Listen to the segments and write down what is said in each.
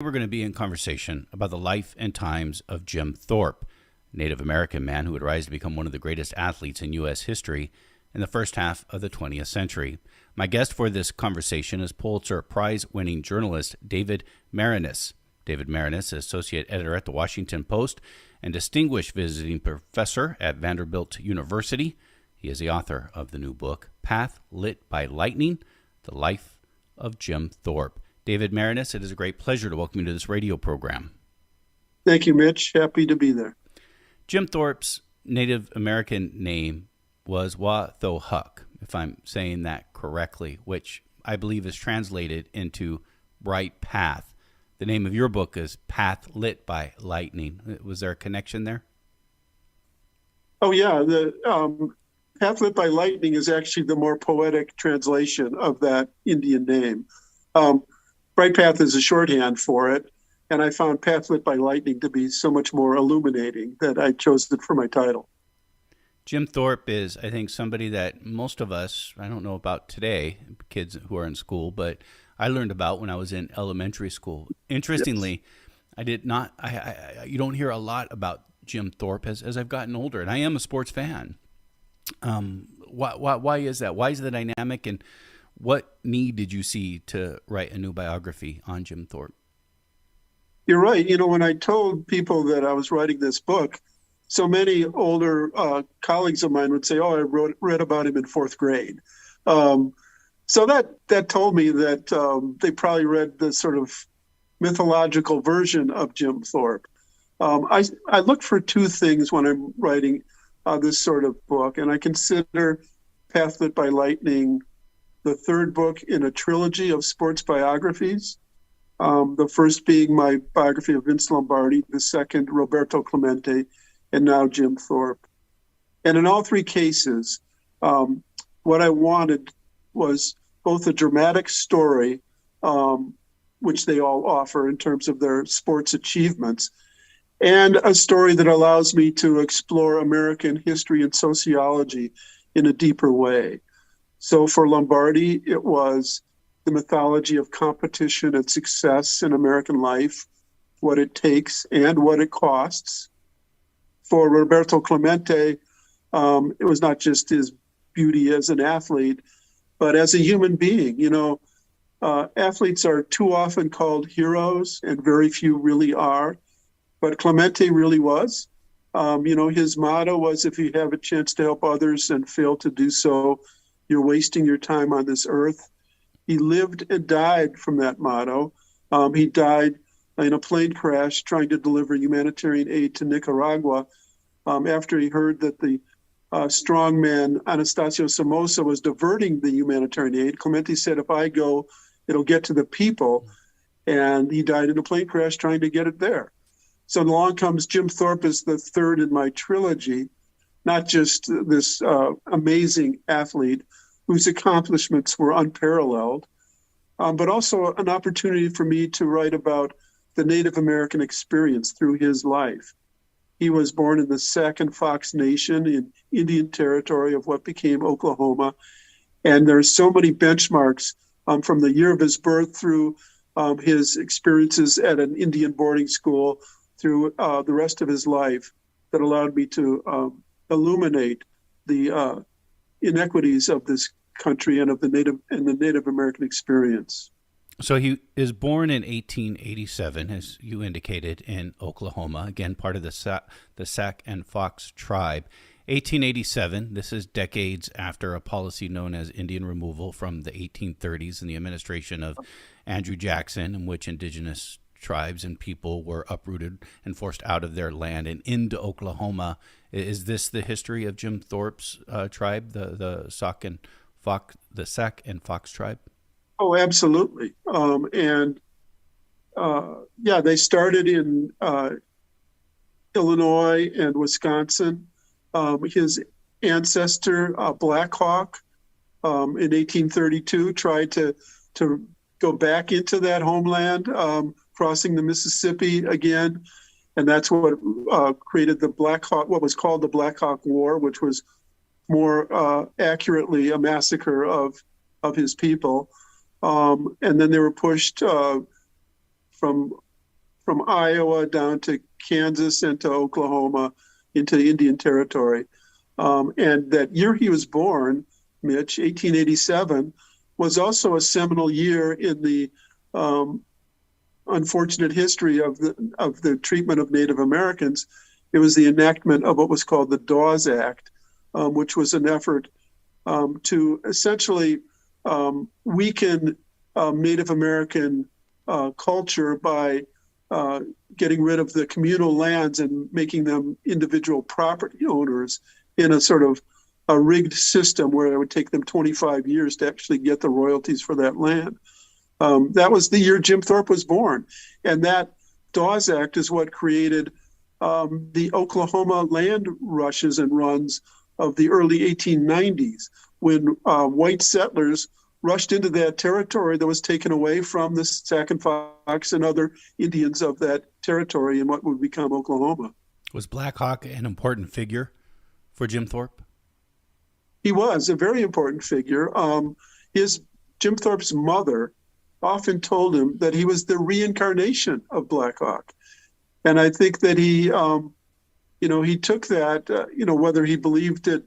We're going to be in conversation about the life and times of Jim Thorpe, a Native American man who would rise to become one of the greatest athletes in U.S. history in the first half of the 20th century. My guest for this conversation is Pulitzer Prize-winning journalist David Maraniss. David Maraniss is associate editor at the Washington Post and distinguished visiting professor at Vanderbilt University. He is the author of the new book, Path Lit by Lightning, The Life of Jim Thorpe. David Maraniss, it is a great pleasure to welcome you to this radio program. Thank you, Mitch. Happy to be there. Jim Thorpe's Native American name was Wa-tho-huck, if I'm saying that correctly, which I believe is translated into bright path. The name of your book is Path Lit by Lightning. Was there a connection there? Oh, yeah. The Path Lit by Lightning is actually the more poetic translation of that Indian name. Bright Path is a shorthand for it, and I found Path Lit by Lightning to be so much more illuminating that I chose it for my title. Jim Thorpe is, I think, somebody that most of us, I don't know about today, kids who are in school, but I learned about when I was in elementary school. Interestingly, yes. You don't hear a lot about Jim Thorpe as I've gotten older, and I am a sports fan. Why is that? Why is the dynamic, and what need did you see to write a new biography on Jim Thorpe? You're right. You know, when I told people that I was writing this book, so many older colleagues of mine would say, "Oh, I read about him in fourth grade." So that told me that they probably read the sort of mythological version of Jim Thorpe. I look for two things when I'm writing this sort of book, and I consider Path Lit by Lightning the third book in a trilogy of sports biographies. The first being my biography of Vince Lombardi, the second Roberto Clemente, and now Jim Thorpe. And in all three cases, what I wanted was both a dramatic story, which they all offer in terms of their sports achievements, and a story that allows me to explore American history and sociology in a deeper way. So for Lombardi, it was the mythology of competition and success in American life, what it takes and what it costs. For Roberto Clemente, it was not just his beauty as an athlete, but as a human being. You know, athletes are too often called heroes, and very few really are. But Clemente really was. His motto was, if you have a chance to help others and fail to do so, you're wasting your time on this earth. He lived and died from that motto. He died in a plane crash trying to deliver humanitarian aid to Nicaragua after he heard that the strongman Anastasio Somoza was diverting the humanitarian aid. Clemente said, if I go, it'll get to the people. And he died in a plane crash trying to get it there. So along comes Jim Thorpe as the third in my trilogy, not just this amazing athlete whose accomplishments were unparalleled, but also an opportunity for me to write about the Native American experience through his life. He was born in the Sac and Fox Nation in Indian Territory of what became Oklahoma. And there's so many benchmarks from the year of his birth through his experiences at an Indian boarding school through the rest of his life that allowed me to illuminate the inequities of this country and of the Native American experience. So he is born in 1887, as you indicated, in Oklahoma, again, part of the Sac and Fox tribe. 1887, this is decades after a policy known as Indian removal from the 1830s and the administration of Andrew Jackson, in which indigenous tribes and people were uprooted and forced out of their land and into Oklahoma. Is this the history of Jim Thorpe's tribe, the Sac and Fox tribe? Oh, absolutely. They started in Illinois and Wisconsin. His ancestor, Black Hawk, in 1832, tried to go back into that homeland, crossing the Mississippi again. And that's what created the Black Hawk, what was called the Black Hawk War, which was more accurately a massacre of his people. And then they were pushed from from Iowa down to Kansas and to Oklahoma into the Indian Territory. And that year he was born, Mitch, 1887, was also a seminal year in the unfortunate history of the treatment of Native Americans. It was the enactment of what was called the Dawes Act, which was an effort to essentially weaken Native American culture by getting rid of the communal lands and making them individual property owners in a sort of a rigged system where it would take them 25 years to actually get the royalties for that land. That was the year Jim Thorpe was born. And that Dawes Act is what created the Oklahoma land rushes and runs of the early 1890s, when white settlers rushed into that territory that was taken away from the Sac and Fox and other Indians of that territory in what would become Oklahoma. Was Black Hawk an important figure for Jim Thorpe? He was a very important figure. Jim Thorpe's mother often told him that he was the reincarnation of Black Hawk. And I think that he took that, whether he believed it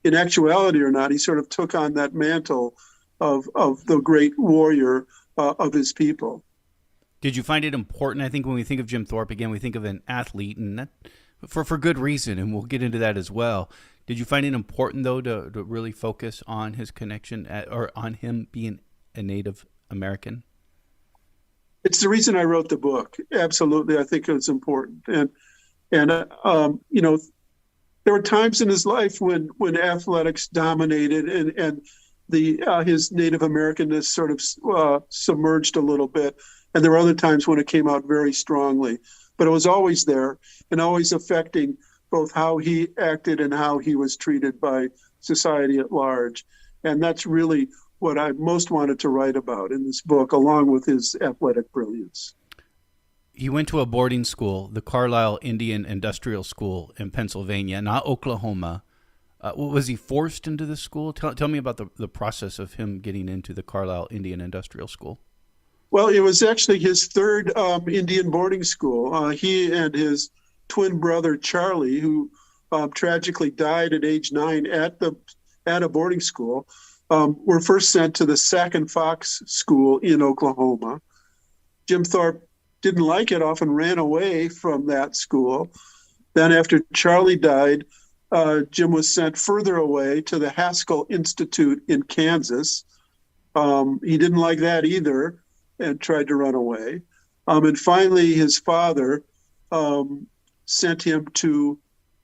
in actuality or not, he sort of took on that mantle of the great warrior of his people. Did you find it important? I think when we think of Jim Thorpe, again, we think of an athlete, and that for good reason, and we'll get into that as well. Did you find it important, though, to really focus on his connection or on him being a Native American? It's the reason I wrote the book. Absolutely, I think it was important. And there were times in his life when athletics dominated and his Native Americanness sort of submerged a little bit. And there were other times when it came out very strongly. But it was always there and always affecting both how he acted and how he was treated by society at large. And that's really what I most wanted to write about in this book, along with his athletic brilliance. He went to a boarding school, the Carlisle Indian Industrial School in Pennsylvania, not Oklahoma. Was he forced into the school? Tell me about the process of him getting into the Carlisle Indian Industrial School. Well, it was actually his third Indian boarding school. He and his twin brother, Charlie, who tragically died at age 9 at a boarding school, were first sent to the Sac and Fox School in Oklahoma. Jim Thorpe didn't like it, often ran away from that school. Then after Charlie died, Jim was sent further away to the Haskell Institute in Kansas. He didn't like that either and tried to run away. And finally, his father sent him to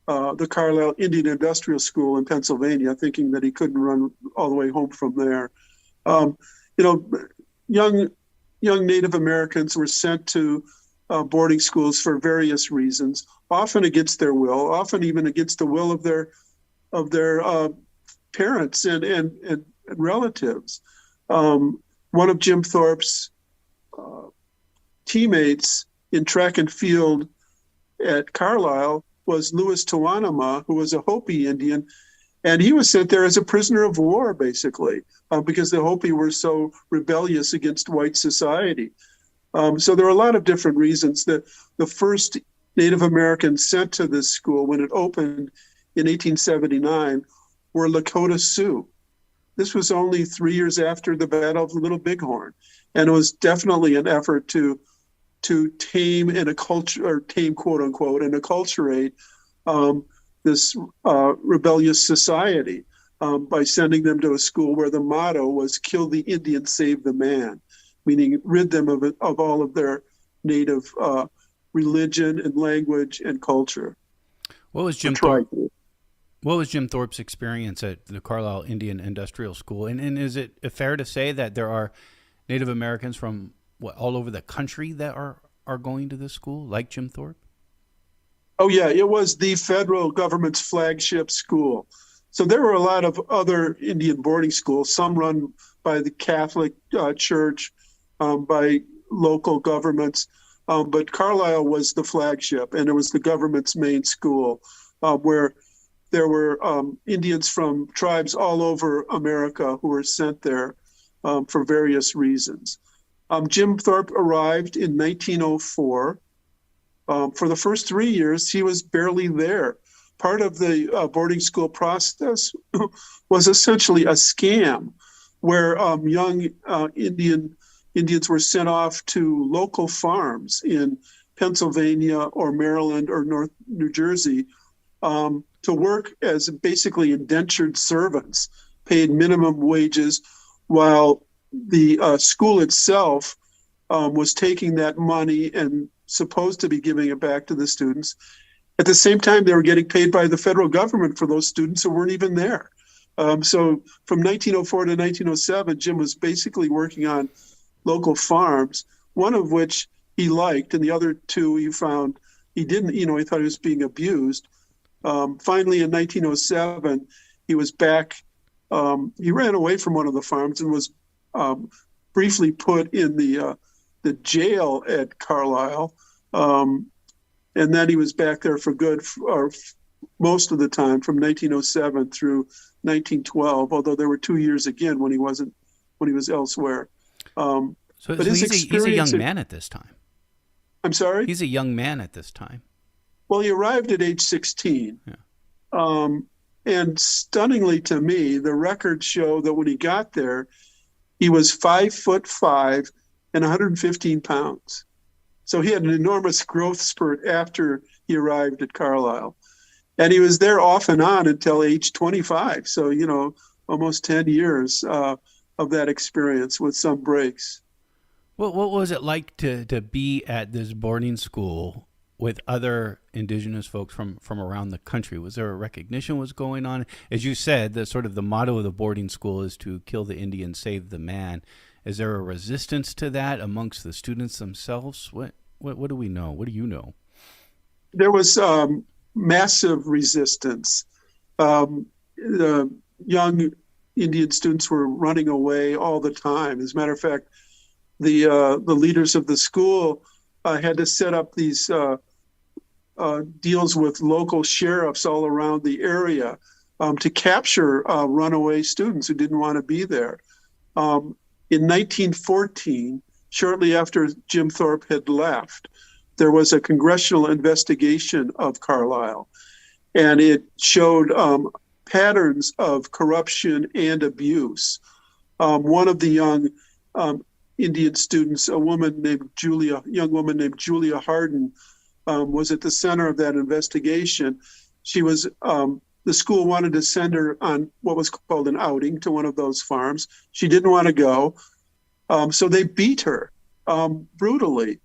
the Carlisle Indian Industrial School in Pennsylvania, thinking that he couldn't run all the way home from there. Young Native Americans were sent to boarding schools for various reasons, often against their will, often even against the will of their parents and relatives. One of Jim Thorpe's teammates in track and field at Carlisle was Louis Tawanama, who was a Hopi Indian, and he was sent there as a prisoner of war, basically, because the Hopi were so rebellious against white society. So there are a lot of different reasons. The first Native Americans sent to this school when it opened in 1879 were Lakota Sioux. This was only 3 years after the Battle of Little Bighorn, and it was definitely an effort to tame tame, quote unquote, and acculturate this rebellious society by sending them to a school where the motto was "Kill the Indian, save the man," meaning rid them of all of their native religion and language and culture. What was Jim Thorpe's experience at the Carlisle Indian Industrial School? And is it fair to say that there are Native Americans from all over the country that are going to this school, like Jim Thorpe? Oh, yeah. It was the federal government's flagship school. So there were a lot of other Indian boarding schools, some run by the Catholic Church, by local governments. But Carlisle was the flagship, and it was the government's main school where there were Indians from tribes all over America who were sent there for various reasons. Jim Thorpe arrived in 1904. For the first 3 years, he was barely there. Part of the boarding school process was essentially a scam where young Indians were sent off to local farms in Pennsylvania or Maryland or North New Jersey to work as basically indentured servants, paid minimum wages, while the school itself was taking that money and supposed to be giving it back to the students. At the same time, they were getting paid by the federal government for those students who weren't even there. So from 1904 to 1907, Jim was basically working on local farms, one of which he liked, and the other two he found he didn't, he thought he was being abused. Finally, in 1907, he was back. He ran away from one of the farms and was briefly put in the jail at Carlisle. And then he was back there for good, or most of the time, from 1907 through 1912. Although there were 2 years again when he was elsewhere. So he's a young man at this time. I'm sorry? He's a young man at this time. Well, he arrived at age 16. Yeah. And stunningly to me, the records show that when he got there, he was 5'5" and 115 pounds. So he had an enormous growth spurt after he arrived at Carlisle. And he was there off and on until age 25. So, almost 10 years of that experience with some breaks. What was it like to be at this boarding school with other indigenous folks from around the country? Was there a recognition was going on? As you said, the motto of the boarding school is to kill the Indian, save the man. Is there a resistance to that amongst the students themselves? What do we know? What do you know? There was massive resistance. The young Indian students were running away all the time. As a matter of fact, the leaders of the school had to set up these deals with local sheriffs all around the area to capture runaway students who didn't want to be there. In 1914, shortly after Jim Thorpe had left, there was a congressional investigation of Carlisle, and it showed patterns of corruption and abuse. One of the young Indian students, a young woman named Julia Harden, was at the center of that investigation. She was the school wanted to send her on what was called an outing to one of those farms. She didn't want to go, so they beat her brutally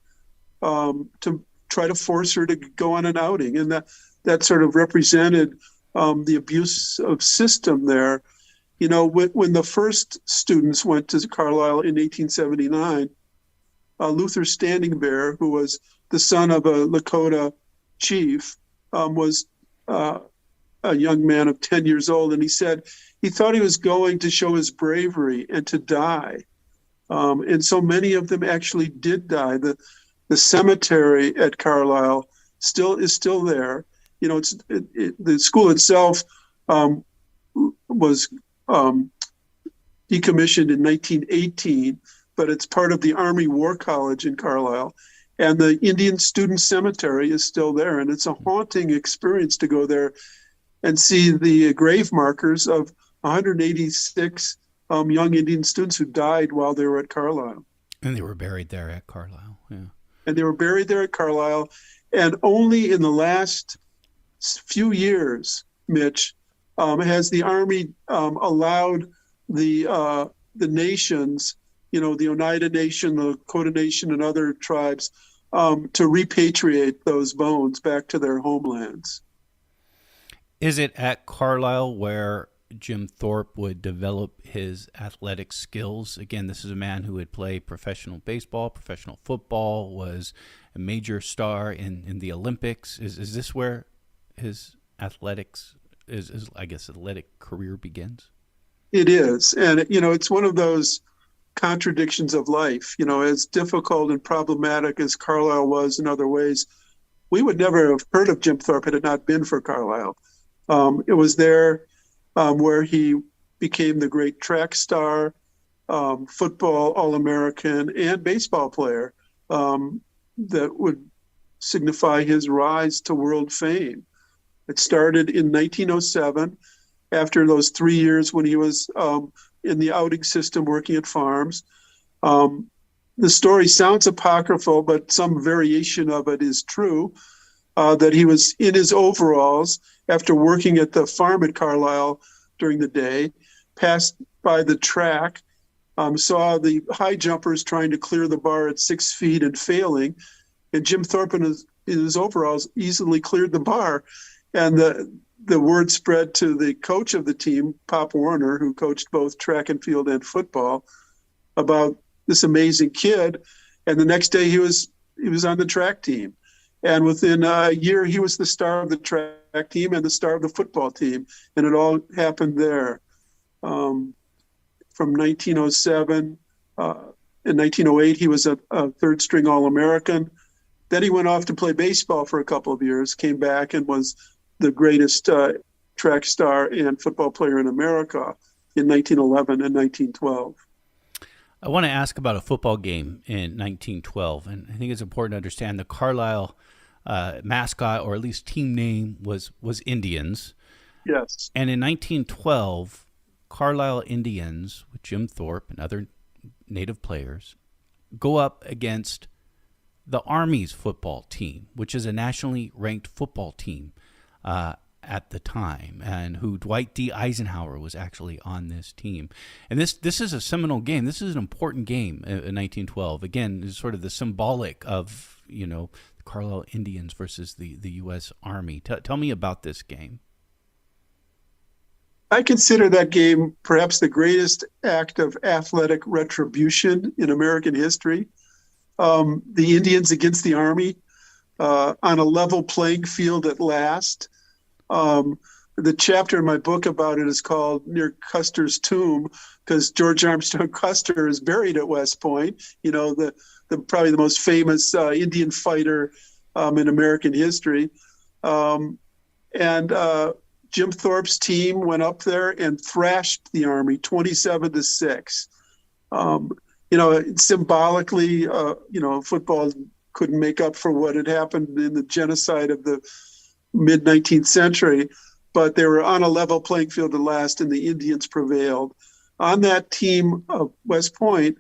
to try to force her to go on an outing, and that sort of represented the abuse of system there. When the first students went to Carlisle in 1879, Luther Standing Bear, who was the son of a Lakota chief, was a young man of 10 years old, and he said he thought he was going to show his bravery and to die. And so many of them actually did die. The cemetery at Carlisle is still there. The school itself was decommissioned in 1918, but it's part of the Army War College in Carlisle. And the Indian Student Cemetery is still there. And it's a haunting experience to go there and see the grave markers of 186 young Indian students who died while they were at Carlisle. And they were buried there at Carlisle, yeah. And they were buried there at Carlisle. And only in the last few years, Mitch, has the Army allowed the nations, the Oneida Nation, the Lakota Nation, and other tribes to repatriate those bones back to their homelands. Is it at Carlisle where Jim Thorpe would develop his athletic skills? Again, this is a man who would play professional baseball, professional football, was a major star in the Olympics. Is this where his athletics athletic career begins? It is. And, it's one of those contradictions of life. As difficult and problematic as Carlisle was in other ways, we would never have heard of Jim Thorpe had it not been for Carlisle. It was there where he became the great track star. football All-American, and baseball player that would signify his rise to world fame. It started in 1907, after those 3 years when he was in the outing system working at farms. The story sounds apocryphal, but some variation of it is true, that he was in his overalls after working at the farm at Carlisle during the day, passed by the track, saw the high jumpers trying to clear the bar at 6 feet and failing, and Jim Thorpe in his overalls easily cleared the bar. And the word spread to the coach of the team, Pop Warner, who coached both track and field and football, about this amazing kid. And the next day he was on the track team. And within a year, he was the star of the track team and the star of the football team. And it all happened there. From 1907, in 1908, he was a third-string All-American. Then he went off to play baseball for a couple of years, came back and was the greatest track star and football player in America in 1911 and 1912. I want to ask about a football game in 1912, and I think it's important to understand the Carlisle mascot, or at least team name, was Indians. Yes. And in 1912, Carlisle Indians, with Jim Thorpe and other native players, go up against the Army's football team, which is a nationally ranked football team at the time, and who Dwight D. Eisenhower was actually on this team. And this is a seminal game. This is an important game in 1912. Again, it's sort of the symbolic of, the Carlisle Indians versus the U.S. Army. Tell me about this game. I consider that game perhaps the greatest act of athletic retribution in American history. The Indians against the Army on a level playing field at last. The chapter in my book about it is called Near Custer's Tomb, because George Armstrong Custer is buried at West Point, the probably the most famous Indian fighter in American history. And Jim Thorpe's team went up there and thrashed the Army 27-6. Symbolically, football couldn't make up for what had happened in the genocide of the mid-19th century, but they were on a level playing field at last, and the Indians prevailed. On that team of West Point,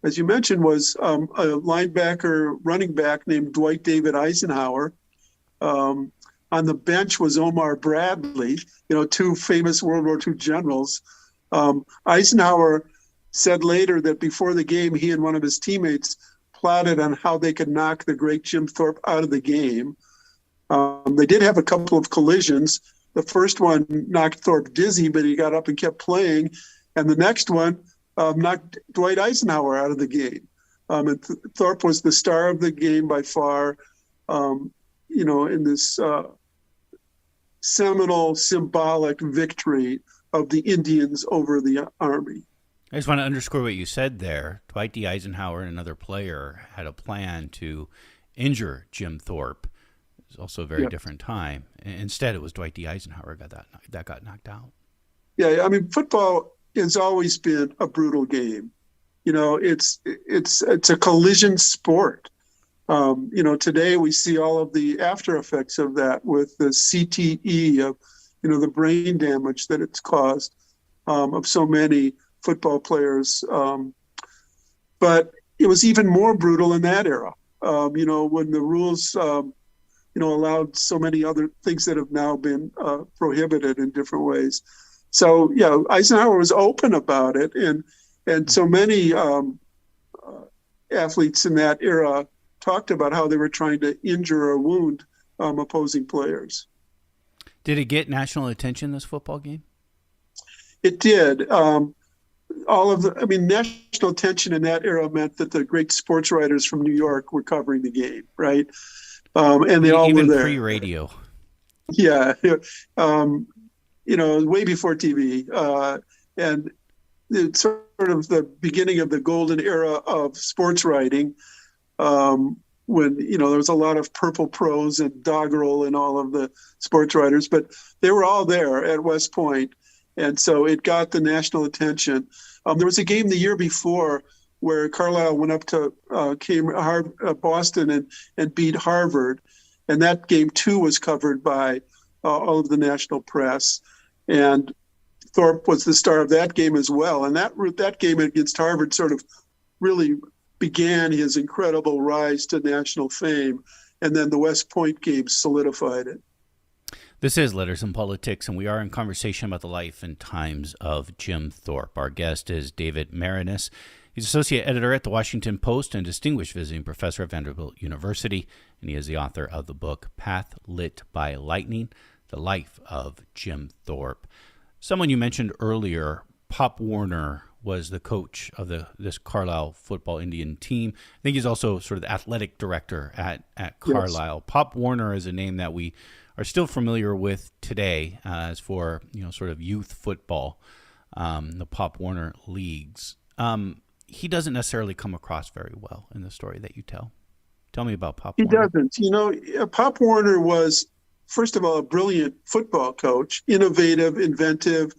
as you mentioned, was a linebacker, running back named Dwight David Eisenhower. On the bench was Omar Bradley, two famous World War II generals. Eisenhower said later that before the game, he and one of his teammates plotted on how they could knock the great Jim Thorpe out of the game. They did have a couple of collisions. The first one knocked Thorpe dizzy, but he got up and kept playing. And the next one knocked Dwight Eisenhower out of the game. And Thorpe was the star of the game by far, in this seminal, symbolic victory of the Indians over the Army. I just want to underscore what you said there. Dwight D. Eisenhower and another player had a plan to injure Jim Thorpe. It was also a very different time. Instead, it was Dwight D. Eisenhower that got knocked out. Yeah, football has always been a brutal game. It's a collision sport. Today we see all of the after effects of that with the CTE of, the brain damage that it's caused of so many football players. But it was even more brutal in that era, when the rules, allowed so many other things that have now been prohibited in different ways. So, Eisenhower was open about it. And so many athletes in that era talked about how they were trying to injure or wound opposing players. Did it get national attention, this football game? It did. National attention in that era meant that the great sports writers from New York were covering the game, right? And they all even were there. Pre-radio. Yeah. Way before TV. And it's sort of the beginning of the golden era of sports writing, when, there was a lot of purple prose and doggerel and all of the sports writers, but they were all there at West Point. And so it got the national attention. There was a game the year before where Carlisle went up to Boston and beat Harvard. And that game, too, was covered by all of the national press. And Thorpe was the star of that game as well. And that game against Harvard sort of really began his incredible rise to national fame. And then the West Point game solidified it. This is Letters and Politics, and we are in conversation about the life and times of Jim Thorpe. Our guest is David Maraniss. He's associate editor at the Washington Post and distinguished visiting professor at Vanderbilt University, and he is the author of the book Path Lit by Lightning, The Life of Jim Thorpe. Someone you mentioned earlier, Pop Warner, was the coach of this Carlisle football Indian team. I think he's also sort of the athletic director at Carlisle. Yes. Pop Warner is a name that we are still familiar with today as for, sort of youth football, the Pop Warner leagues. He doesn't necessarily come across very well in the story that you tell. Tell me about Pop Warner. He doesn't. Pop Warner was, first of all, a brilliant football coach, innovative, inventive,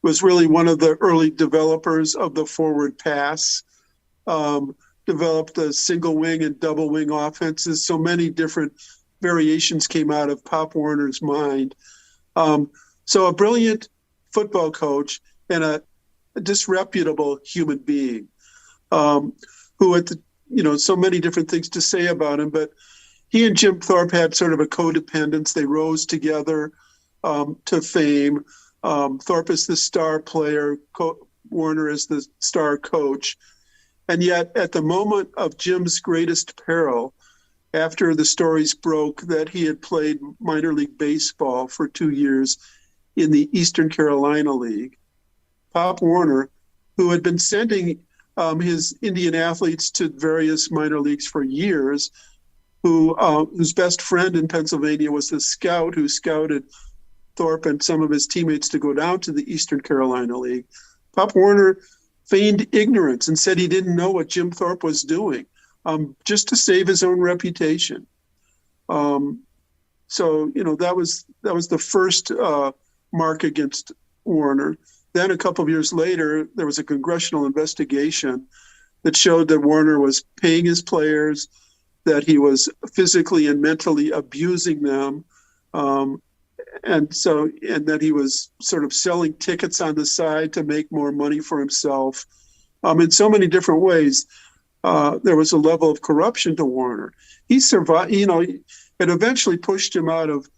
was really one of the early developers of the forward pass, developed the single wing and double wing offenses. So many different variations came out of Pop Warner's mind. So a brilliant football coach and a disreputable human being who had, so many different things to say about him. But he and Jim Thorpe had sort of a codependence. They rose together to fame. Thorpe is the star player. Warner is the star coach. And yet at the moment of Jim's greatest peril, after the stories broke that he had played minor league baseball for 2 years in the Eastern Carolina League, Pop Warner, who had been sending his Indian athletes to various minor leagues for years, whose best friend in Pennsylvania was the scout who scouted Thorpe and some of his teammates to go down to the Eastern Carolina League, Pop Warner feigned ignorance and said he didn't know what Jim Thorpe was doing, just to save his own reputation. So that was the first mark against Warner. Then a couple of years later, there was a congressional investigation that showed that Warner was paying his players, that he was physically and mentally abusing them, and that he was sort of selling tickets on the side to make more money for himself. In so many different ways, there was a level of corruption to Warner. He survived, it eventually pushed him out of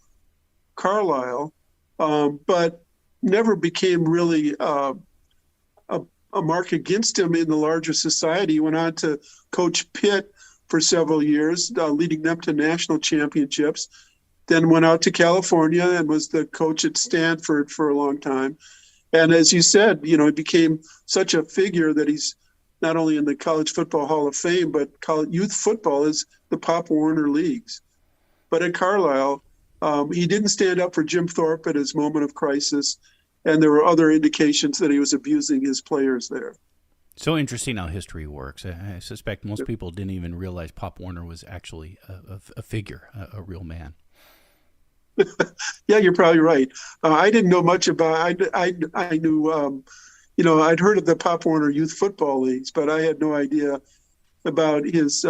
Carlisle, but never became really a mark against him in the larger society. He went on to coach Pitt for several years, leading them to national championships. Then went out to California and was the coach at Stanford for a long time. And as you said, he became such a figure that he's not only in the College Football Hall of Fame, but youth football is the Pop Warner leagues. But at Carlisle, he didn't stand up for Jim Thorpe at his moment of crisis, and there were other indications that he was abusing his players there. So interesting how history works. I suspect most people didn't even realize Pop Warner was actually a figure, a real man. Yeah, you're probably right. I didn't know much about. I knew, I'd heard of the Pop Warner Youth Football Leagues, but I had no idea about his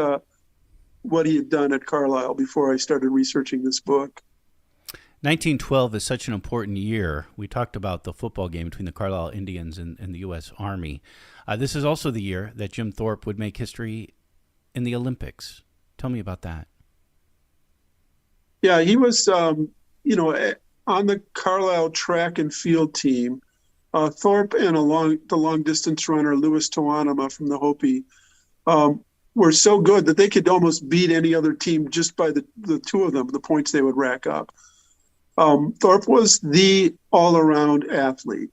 what he had done at Carlisle before I started researching this book. 1912 is such an important year. We talked about the football game between the Carlisle Indians and the U.S. Army. This is also the year that Jim Thorpe would make history in the Olympics. Tell me about that. Yeah, he was, on the Carlisle track and field team. Thorpe and the long-distance runner, Louis Tawanama from the Hopi, were so good that they could almost beat any other team just by the two of them, the points they would rack up. Thorpe was the all-around athlete,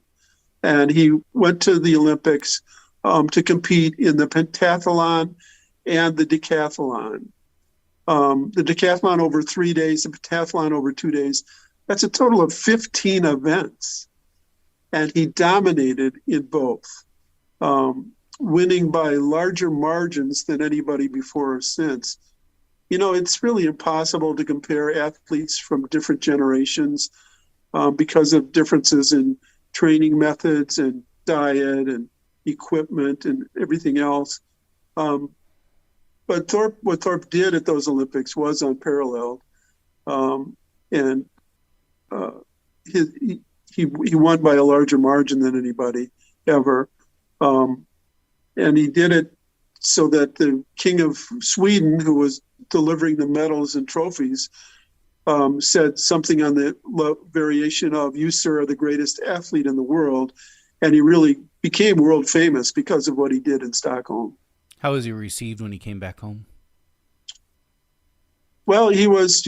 and he went to the Olympics to compete in the pentathlon and the decathlon. The decathlon over 3 days, the pentathlon over 2 days. That's a total of 15 events. And he dominated in both, winning by larger margins than anybody before or since. It's really impossible to compare athletes from different generations because of differences in training methods and diet and equipment and everything else. But what Thorpe did at those Olympics was unparalleled. And he won by a larger margin than anybody ever. And he did it so that the King of Sweden, who was delivering the medals and trophies, said something on the variation of, "You, sir, are the greatest athlete in the world." And he really became world famous because of what he did in Stockholm. How was he received when he came back home? Well, he was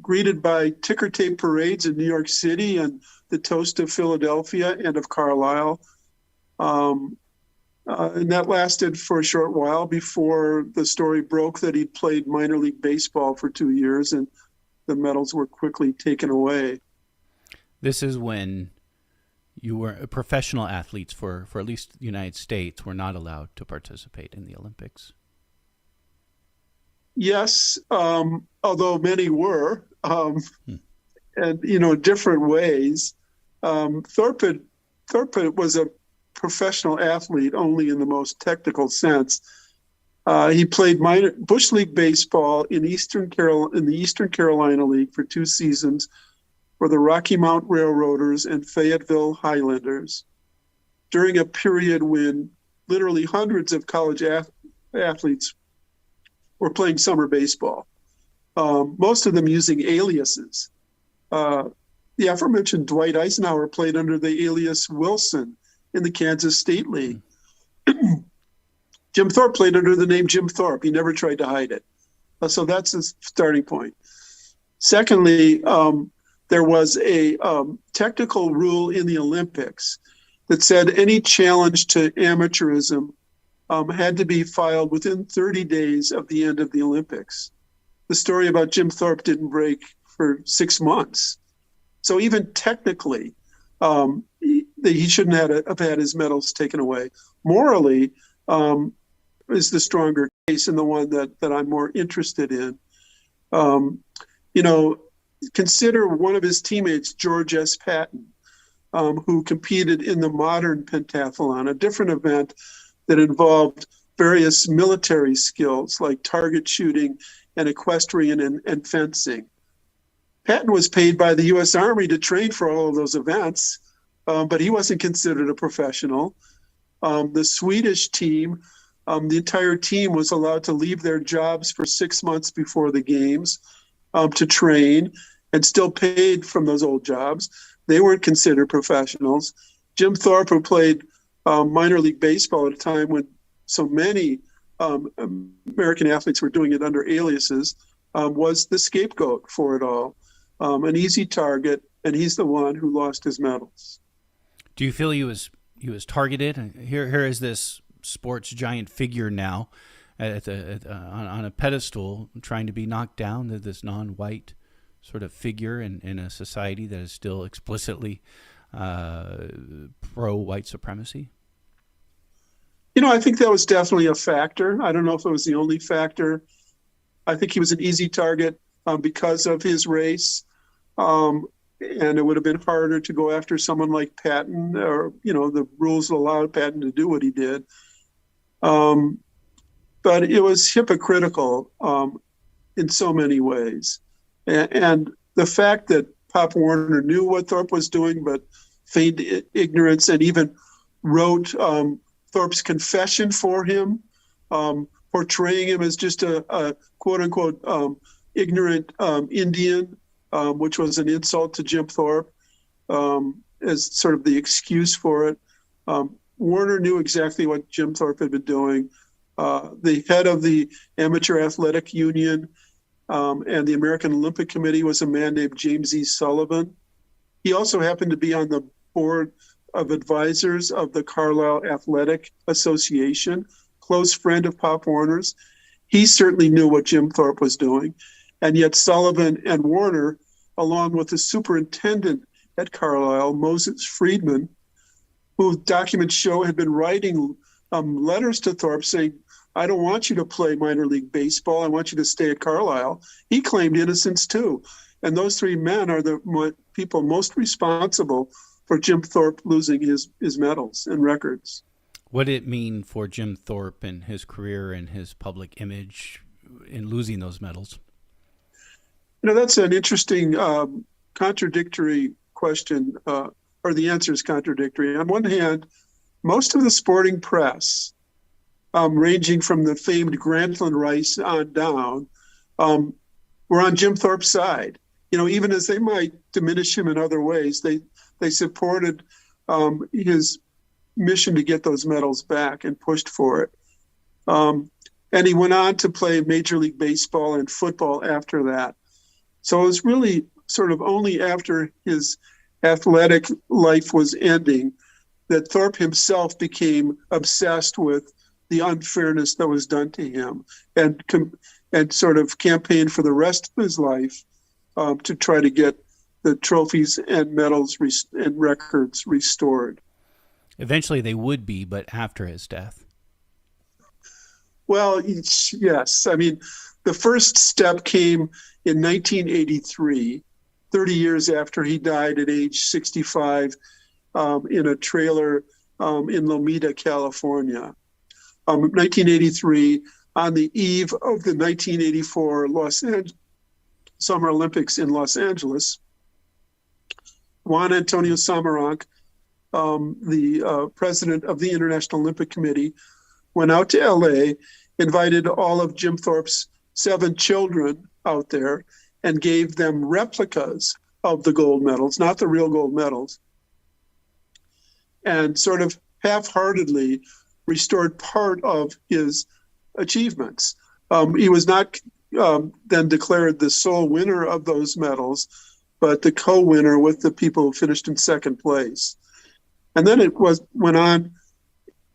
greeted by ticker tape parades in New York City and the toast of Philadelphia and of Carlisle. And that lasted for a short while before the story broke that he'd played minor league baseball for 2 years, and the medals were quickly taken away. This is when you were professional athletes for at least the United States were not allowed to participate in the Olympics. Yes, although many were, and different ways. Thorpe was a professional athlete only in the most technical sense. He played Bush League baseball in the Eastern Carolina League for 2 seasons for the Rocky Mount Railroaders and Fayetteville Highlanders during a period when literally hundreds of college athletes were playing summer baseball, most of them using aliases. The aforementioned Dwight Eisenhower played under the alias Wilson in the Kansas State League. Jim Thorpe played under the name Jim Thorpe. He never tried to hide it. So that's his starting point. Secondly, there was a technical rule in the Olympics that said any challenge to amateurism had to be filed within 30 days of the end of the Olympics. The story about Jim Thorpe didn't break for 6 months. So even technically, he shouldn't have had his medals taken away. Morally, is the stronger case and the one that I'm more interested in. Consider one of his teammates, George S. Patton, who competed in the modern pentathlon, a different event that involved various military skills like target shooting and equestrian and fencing. Patton was paid by the U.S. Army to train for all of those events, but he wasn't considered a professional. The Swedish team, the entire team was allowed to leave their jobs for 6 months before the games to train and still paid from those old jobs. They weren't considered professionals. Jim Thorpe, who played minor league baseball at a time when so many American athletes were doing it under aliases, was the scapegoat for it all. An easy target, and he's the one who lost his medals. Do you feel he was targeted? Here is this sports giant figure now on a pedestal trying to be knocked down, this non-white sort of figure in a society that is still explicitly pro-white supremacy? I think that was definitely a factor. I don't know if it was the only factor. I think he was an easy target because of his race. And it would have been harder to go after someone like Patton, or, the rules allowed Patton to do what he did. But it was hypocritical in so many ways. And the fact that Pop Warner knew what Thorpe was doing, but feigned ignorance and even wrote Thorpe's confession for him, portraying him as just a quote-unquote ignorant Indian, which was an insult to Jim Thorpe, as sort of the excuse for it. Warner knew exactly what Jim Thorpe had been doing. The head of the Amateur Athletic Union and the American Olympic Committee was a man named James E. Sullivan. He also happened to be on the board of advisors of the Carlisle Athletic Association, close friend of Pop Warner's. He certainly knew what Jim Thorpe was doing. And yet Sullivan and Warner, along with the superintendent at Carlisle, Moses Friedman, who documents show had been writing letters to Thorpe saying, "I don't want you to play minor league baseball. I want you to stay at Carlisle." He claimed innocence too. And those three men are the people most responsible for Jim Thorpe losing his medals and records. What did it mean for Jim Thorpe and his career and his public image in losing those medals? That's an interesting, contradictory question, or the answer is contradictory. On one hand, most of the sporting press, ranging from the famed Grantland Rice on down, were on Jim Thorpe's side. Even as they might diminish him in other ways, they supported his mission to get those medals back and pushed for it. And he went on to play Major League Baseball and football after that. So it was really sort of only after his athletic life was ending that Thorpe himself became obsessed with the unfairness that was done to him and sort of campaigned for the rest of his life to try to get the trophies and medals and records restored. Eventually they would be, but after his death. Well, yes. I mean, the first step came in 1983, 30 years after he died at age 65 in a trailer in Lomita, California. 1983, on the eve of the 1984 Summer Olympics in Los Angeles, Juan Antonio Samaranch, the president of the International Olympic Committee, went out to LA, invited all of Jim Thorpe's 7 children out there, and gave them replicas of the gold medals, not the real gold medals, and sort of half-heartedly restored part of his achievements. He was not then declared the sole winner of those medals, but the co-winner with the people who finished in second place. And then it went on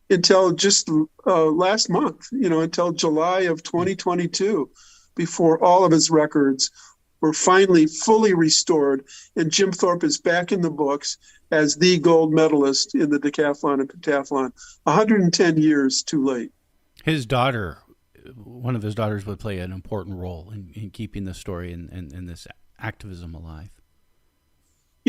until just last month, until July of 2022, before all of his records were finally fully restored, and Jim Thorpe is back in the books as the gold medalist in the decathlon and pentathlon, 110 years too late. One of his daughters would play an important role in keeping the story and this activism alive.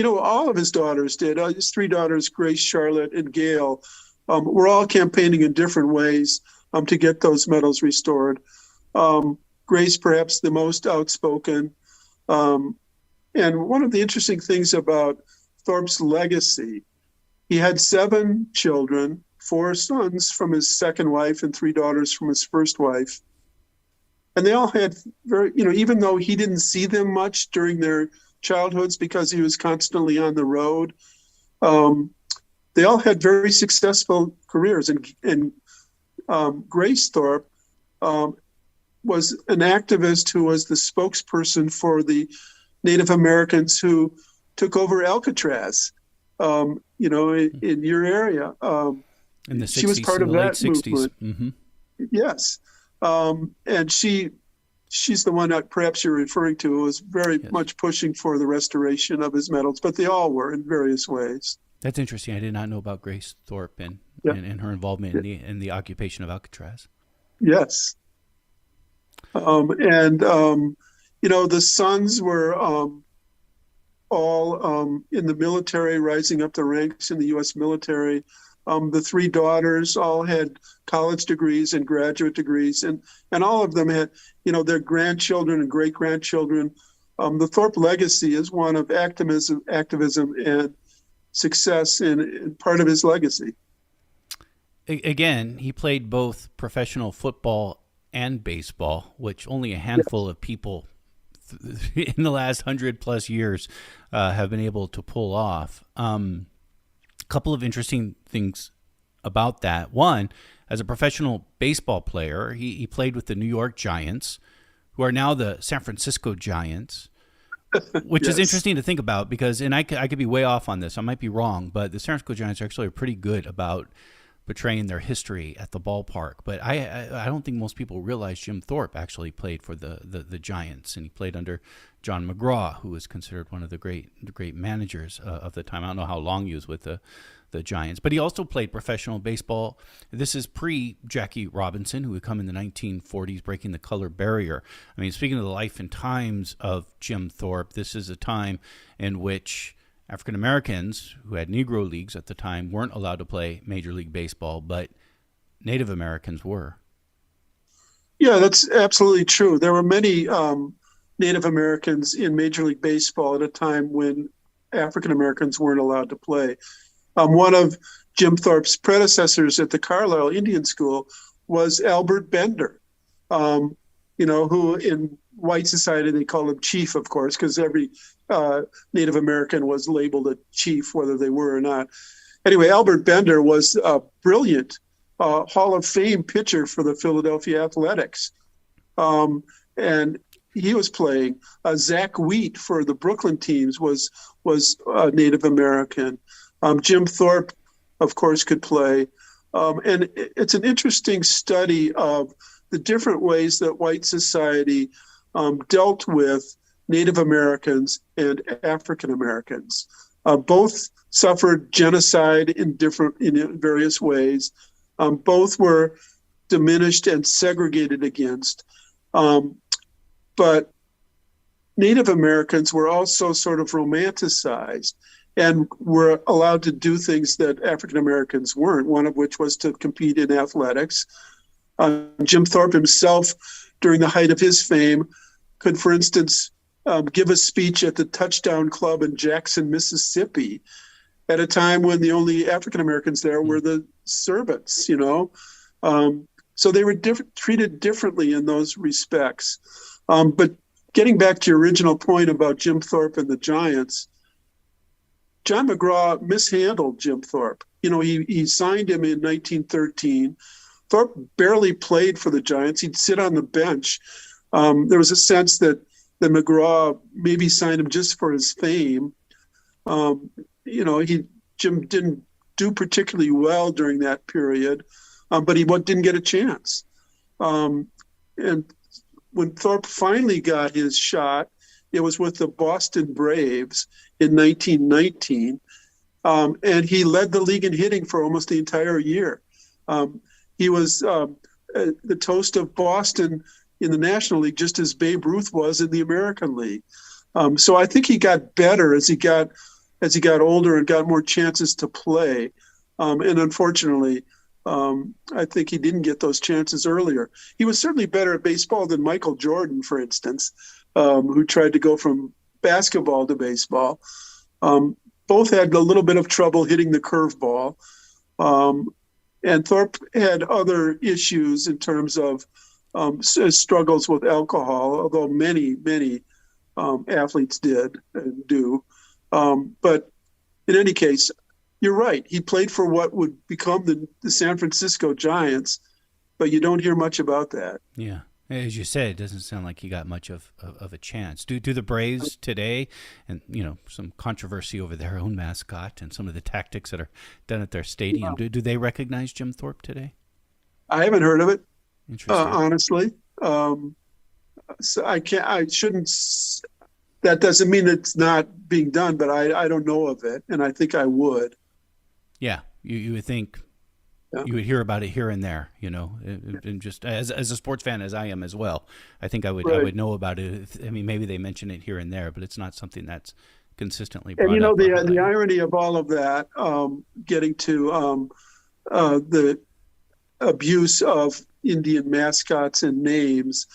All of his daughters did. His 3 daughters, Grace, Charlotte, and Gail, were all campaigning in different ways to get those medals restored. Grace, perhaps the most outspoken. And one of the interesting things about Thorpe's legacy, he had 7 children, 4 sons from his second wife and 3 daughters from his first wife. And they all had even though he didn't see them much during their childhoods because he was constantly on the road, they all had very successful careers. And Grace Thorpe was an activist who was the spokesperson for the Native Americans who took over Alcatraz, in your area. In the 60s, she was part of that 60s. movement. Mm-hmm. Yes. And she's the one that perhaps you're referring to, who was very much pushing for the restoration of his medals, but they all were in various ways. That's interesting. I did not know about Grace Thorpe and her involvement in the occupation of Alcatraz. Yes. The sons were all in the military, rising up the ranks in the U.S. military. The 3 daughters all had college degrees and graduate degrees, and all of them had, their grandchildren and great-grandchildren. The Thorpe legacy is one of activism and success in part of his legacy. Again, he played both professional football and baseball, which only a handful of people in the last 100+ years have been able to pull off. Couple of interesting things about that. One, as a professional baseball player, he played with the New York Giants, who are now the San Francisco Giants, which is interesting to think about because, and I could be way off on this, I might be wrong, but the San Francisco Giants are actually pretty good about portraying their history at the ballpark. But I don't think most people realize Jim Thorpe actually played for the Giants, and he played under John McGraw, who was considered one of the great managers of the time. I don't know how long he was with the Giants, but he also played professional baseball. This is pre-Jackie Robinson, who would come in the 1940s, breaking the color barrier. I mean, speaking of the life and times of Jim Thorpe, this is a time in which African Americans who had Negro leagues at the time weren't allowed to play Major League Baseball, but Native Americans were. Yeah, that's absolutely true. There were many Native Americans in Major League Baseball at a time when African Americans weren't allowed to play. One of Jim Thorpe's predecessors at the Carlisle Indian School was Albert Bender, who in white society they called him chief, of course, because every Native American was labeled a chief, whether they were or not. Anyway, Albert Bender was a brilliant Hall of Fame pitcher for the Philadelphia Athletics. And he was playing. Zach Wheat for the Brooklyn teams was Native American. Jim Thorpe, of course, could play. And it's an interesting study of the different ways that white society dealt with Native Americans and African Americans. Both suffered genocide in various ways. Both were diminished and segregated against. But Native Americans were also sort of romanticized and were allowed to do things that African Americans weren't, one of which was to compete in athletics. Jim Thorpe himself, during the height of his fame, could, for instance, give a speech at the Touchdown Club in Jackson, Mississippi, at a time when the only African Americans there were the servants, So they were treated differently in those respects. But getting back to your original point about Jim Thorpe and the Giants, John McGraw mishandled Jim Thorpe. He signed him in 1913. Thorpe barely played for the Giants. He'd sit on the bench. There was a sense that McGraw maybe signed him just for his fame. Jim didn't do particularly well during that period, but he didn't get a chance. And when Thorpe finally got his shot, it was with the Boston Braves in 1919, and he led the league in hitting for almost the entire year. He was the toast of Boston in the National League, just as Babe Ruth was in the American League. So I think he got better as he got older and got more chances to play. And unfortunately, I think he didn't get those chances earlier. He was certainly better at baseball than Michael Jordan, for instance, who tried to go from basketball to baseball. Both had a little bit of trouble hitting the curveball. And Thorpe had other issues in terms of struggles with alcohol, although many athletes did and do. But in any case, you're right. He played for what would become the San Francisco Giants, but you don't hear much about that. Yeah. As you said, it doesn't sound like he got much of a chance. Do the Braves today, and some controversy over their own mascot and some of the tactics that are done at their stadium, do they recognize Jim Thorpe today? I haven't heard of it. Interesting. Honestly, so I shouldn't. That doesn't mean it's not being done, but I don't know of it, and I think I would. Yeah, you would think. Yeah. You would hear about it here and there, and just as a sports fan as I am as well. I think I would know about it. Maybe they mention it here and there, but it's not something that's consistently brought up. And the irony of all of that, getting to the abuse of Indian mascots and names,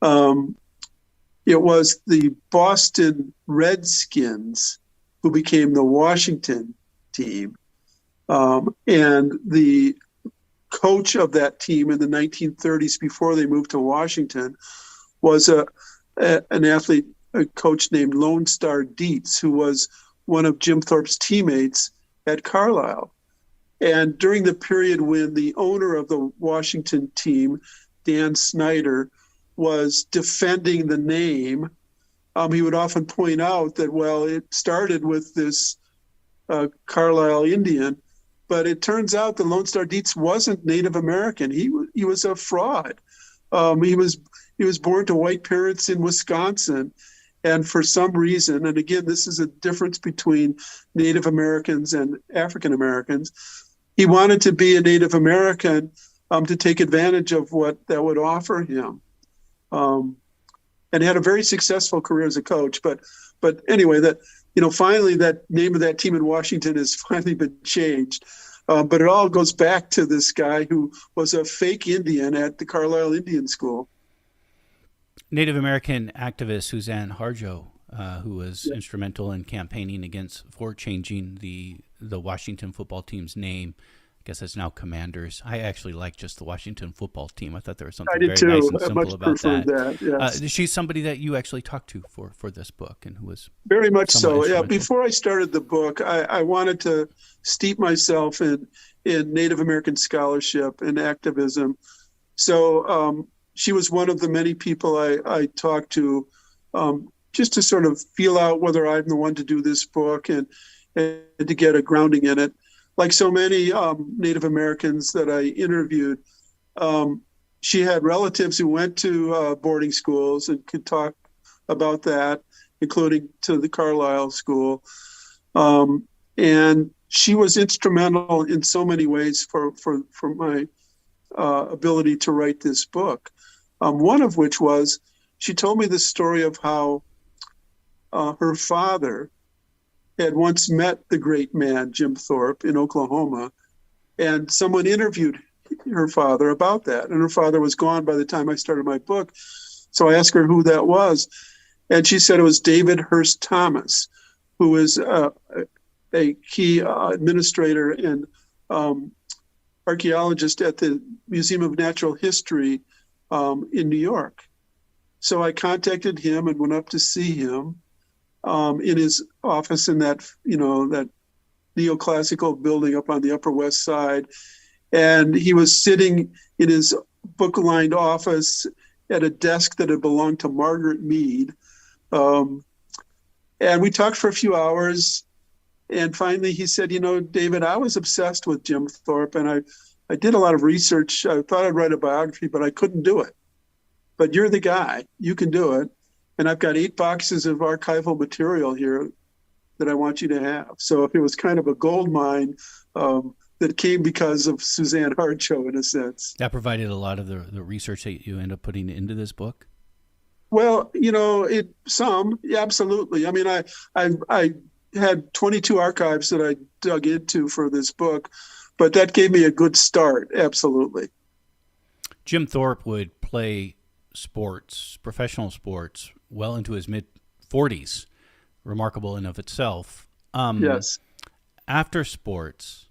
it was the Boston Redskins who became the Washington team. And the coach of that team in the 1930s, before they moved to Washington, was an athlete, a coach named Lone Star Dietz, who was one of Jim Thorpe's teammates at Carlisle. And during the period when the owner of the Washington team, Dan Snyder, was defending the name, he would often point out that, it started with this Carlisle Indian But it turns out that Lone Star Dietz wasn't Native American. He was a fraud. He was born to white parents in Wisconsin, and for some reason, and again, this is a difference between Native Americans and African Americans, he wanted to be a Native American to take advantage of what that would offer him, and had a very successful career as a coach. But anyway, that finally that name of that team in Washington has finally been changed. But it all goes back to this guy who was a fake Indian at the Carlisle Indian School. Native American activist Suzanne Harjo, who was instrumental in campaigning for changing the Washington football team's name. I guess it's now Commanders. I actually like just the Washington football team. I thought there was something very nice and simple about that. Yes. She's somebody that you actually talked to for this book, and who was very much so. Yeah. Before I started the book, I wanted to steep myself in Native American scholarship and activism. So she was one of the many people I talked to, just to sort of feel out whether I'm the one to do this book and to get a grounding in it. Like so many Native Americans that I interviewed, she had relatives who went to boarding schools and could talk about that, including to the Carlisle school. And she was instrumental in so many ways for my ability to write this book. One of which was, she told me the story of how her father had once met the great man, Jim Thorpe, in Oklahoma, and someone interviewed her father about that. And her father was gone by the time I started my book. So I asked her who that was. And she said it was David Hurst Thomas, who was a key administrator and archaeologist at the Museum of Natural History in New York. So I contacted him and went up to see him in his office in that neoclassical building up on the Upper West Side. And he was sitting in his book-lined office at a desk that had belonged to Margaret Mead. And we talked for a few hours. And finally he said, David, I was obsessed with Jim Thorpe, and I did a lot of research. I thought I'd write a biography, but I couldn't do it. But you're the guy. You can do it. And I've got 8 boxes of archival material here that I want you to have. So it was kind of a gold mine that came because of Suzanne Harjo, in a sense. That provided a lot of the research that you end up putting into this book? Well, absolutely. I mean, I had 22 archives that I dug into for this book, but that gave me a good start. Absolutely. Jim Thorpe would play sports, professional sports, well into his mid-40s, remarkable in of itself. Yes. After sports,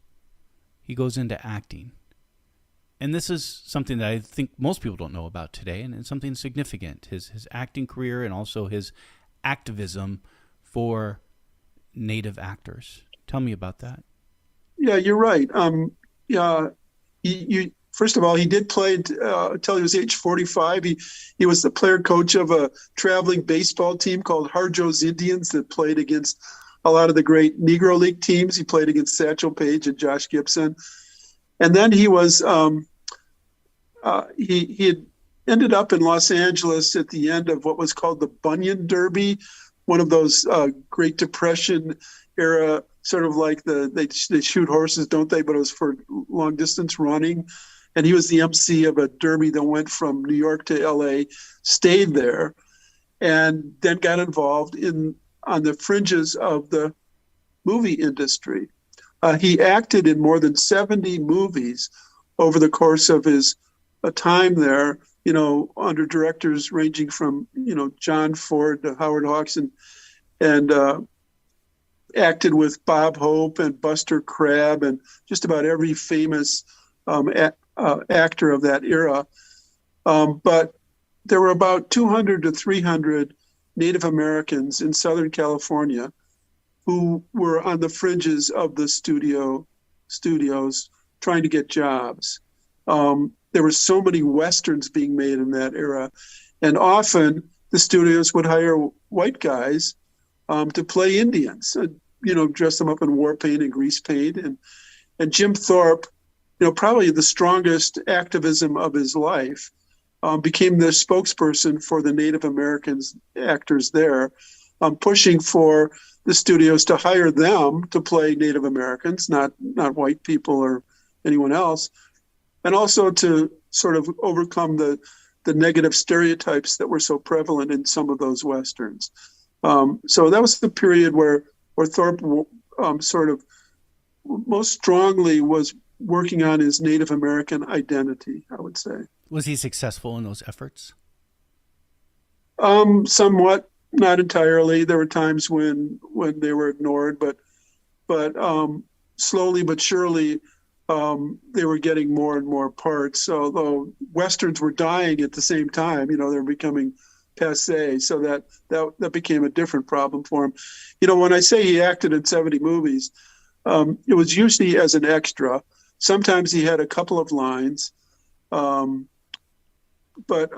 he goes into acting. And this is something that I think most people don't know about today, and it's something significant, his acting career and also his activism for Native actors. Tell me about that. Yeah, you're right. First of all, he did play until he was age 45. He was the player coach of a traveling baseball team called Harjo's Indians that played against a lot of the great Negro League teams. He played against Satchel Paige and Josh Gibson. And then he was he had ended up in Los Angeles at the end of what was called the Bunyan Derby, one of those Great Depression era, sort of like they shoot horses, don't they? But it was for long distance running. And he was the MC of a derby that went from New York to LA, stayed there, and then got involved on the fringes of the movie industry. He acted in more than 70 movies over the course of his time there, under directors ranging from, John Ford to Howard Hawks, and acted with Bob Hope and Buster Crabbe and just about every famous actor of that era. But there were about 200 to 300 Native Americans in Southern California who were on the fringes of the studios trying to get jobs. There were so many Westerns being made in that era. And often the studios would hire white guys to play Indians, dress them up in war paint and grease paint. And Jim Thorpe, probably the strongest activism of his life, became the spokesperson for the Native Americans actors there, pushing for the studios to hire them to play Native Americans, not white people or anyone else, and also to sort of overcome the negative stereotypes that were so prevalent in some of those Westerns. So that was the period where Thorpe sort of most strongly was working on his Native American identity, I would say. Was he successful in those efforts? Somewhat, not entirely. There were times when they were ignored, but slowly but surely they were getting more and more parts. Although Westerns were dying at the same time, they were becoming passé, so that became a different problem for him. When I say he acted in 70 movies, it was usually as an extra. Sometimes he had a couple of lines, but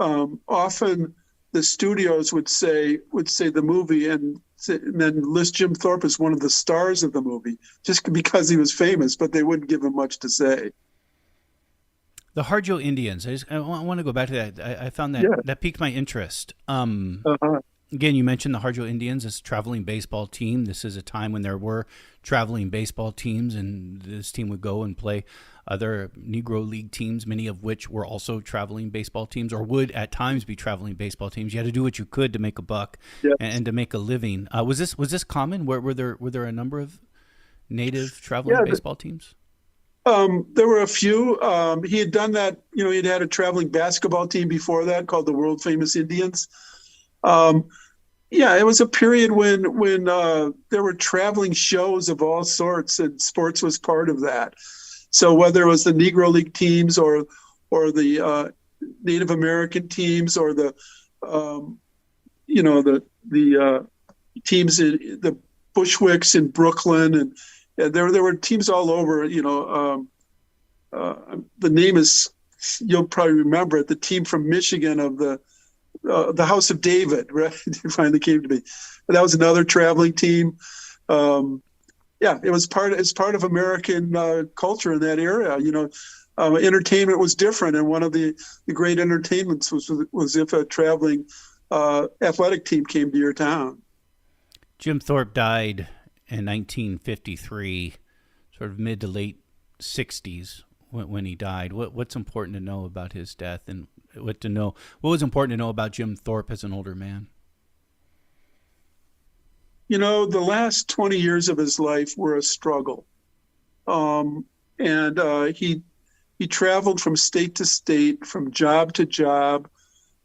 often the studios would say the movie and then list Jim Thorpe as one of the stars of the movie just because he was famous, but they wouldn't give him much to say. The Harjo Indians. I want to go back to that. I found that piqued my interest. Again, you mentioned the Harjo Indians as a traveling baseball team. This is a time when there were traveling baseball teams, and this team would go and play other Negro League teams, many of which were also traveling baseball teams, or would at times be traveling baseball teams. You had to do what you could to make a buck and to make a living. Was this common? Were there a number of native traveling baseball teams? There were a few. He had done that. He'd had a traveling basketball team before that called the World Famous Indians. It was a period when there were traveling shows of all sorts, and sports was part of that. So whether it was the Negro League teams or the Native American teams or the teams in the Bushwicks in Brooklyn, and there were teams all over. The name is, you'll probably remember it, the team from Michigan of the House of David, right? It finally came to me. But that was another traveling team. It was part of American culture in that area. Entertainment was different, and one of the great entertainments was if a traveling athletic team came to your town. Jim Thorpe died in 1953, sort of mid to late 60s when he died. What's important to know about his death, and what was important to know about Jim Thorpe as an older man? The last 20 years of his life were a struggle. He traveled from state to state, from job to job.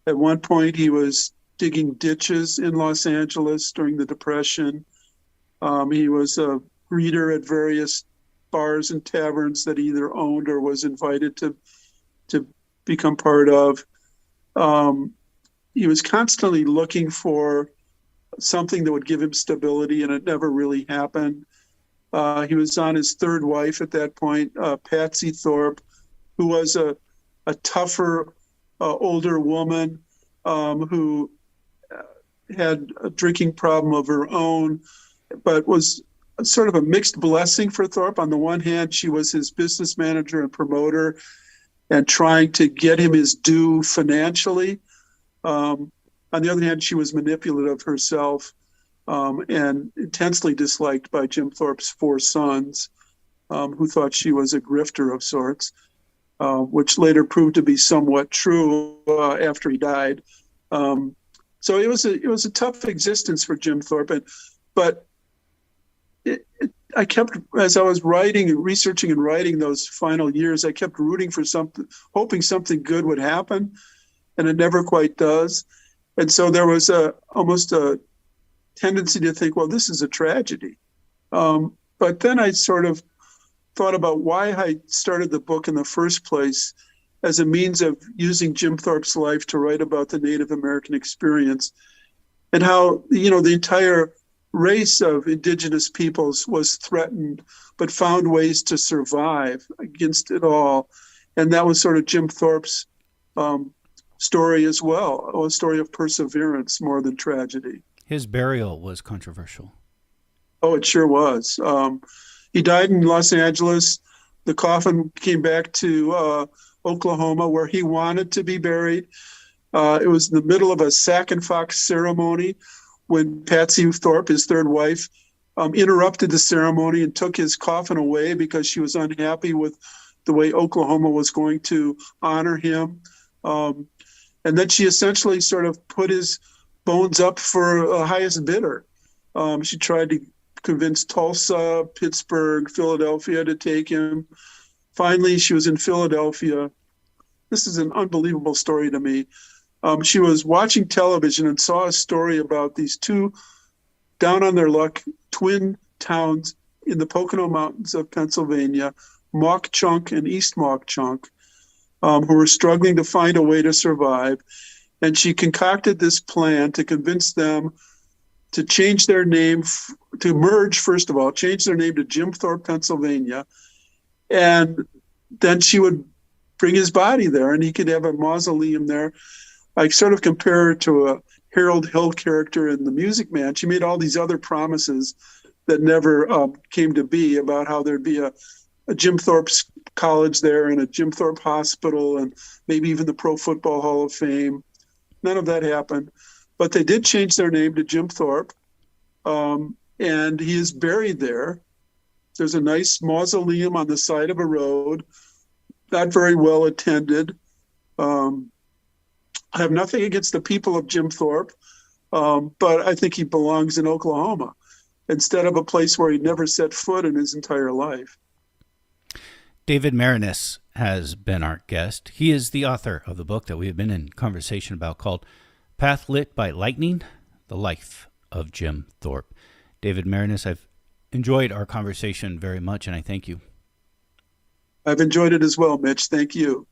At one point, he was digging ditches in Los Angeles during the Depression. He was a greeter at various bars and taverns that he either owned or was invited to become part of. He was constantly looking for something that would give him stability, and it never really happened. He was on his third wife at that point, Patsy Thorpe, who was a tougher, older woman who had a drinking problem of her own, but was sort of a mixed blessing for Thorpe. On the one hand, she was his business manager and promoter and trying to get him his due financially. On the other hand, she was manipulative herself and intensely disliked by Jim Thorpe's four sons, who thought she was a grifter of sorts, which later proved to be somewhat true after he died. So it was a tough existence for Jim Thorpe, but I kept, as I was researching and writing those final years, I kept rooting for something, hoping something good would happen, and it never quite does. And so there was almost a tendency to think, well, this is a tragedy. But then I sort of thought about why I started the book in the first place as a means of using Jim Thorpe's life to write about the Native American experience, and how, the entire race of indigenous peoples was threatened, but found ways to survive against it all. And that was sort of Jim Thorpe's story as well, a story of perseverance more than tragedy. His burial was controversial. Oh, it sure was. He died in Los Angeles The coffin came back to Oklahoma, where he wanted to be buried. It was in the middle of a sack and fox ceremony when Patsy Thorpe, his third wife, interrupted the ceremony and took his coffin away because she was unhappy with the way Oklahoma was going to honor him. And then she essentially sort of put his bones up for a highest bidder. She tried to convince Tulsa, Pittsburgh, Philadelphia to take him. Finally, she was in Philadelphia. This is an unbelievable story to me. She was watching television and saw a story about these two down on their luck twin towns in the Pocono Mountains of Pennsylvania, Mauch Chunk and East Mauch Chunk, who were struggling to find a way to survive. And she concocted this plan to convince them to change their name, to merge, first of all, change their name to Jim Thorpe, Pennsylvania. And then she would bring his body there and he could have a mausoleum there. I sort of compare her to a Harold Hill character in The Music Man. She made all these other promises that never came to be about how there'd be a Jim Thorpe's college there and a Jim Thorpe hospital and maybe even the Pro Football Hall of Fame. None of that happened. But they did change their name to Jim Thorpe, and he is buried there. There's a nice mausoleum on the side of a road, not very well attended. I have nothing against the people of Jim Thorpe, but I think he belongs in Oklahoma instead of a place where he never set foot in his entire life. David Maraniss has been our guest. He is the author of the book that we have been in conversation about called Path Lit by Lightning, The Life of Jim Thorpe. David Maraniss, I've enjoyed our conversation very much, and I thank you. I've enjoyed it as well, Mitch. Thank you.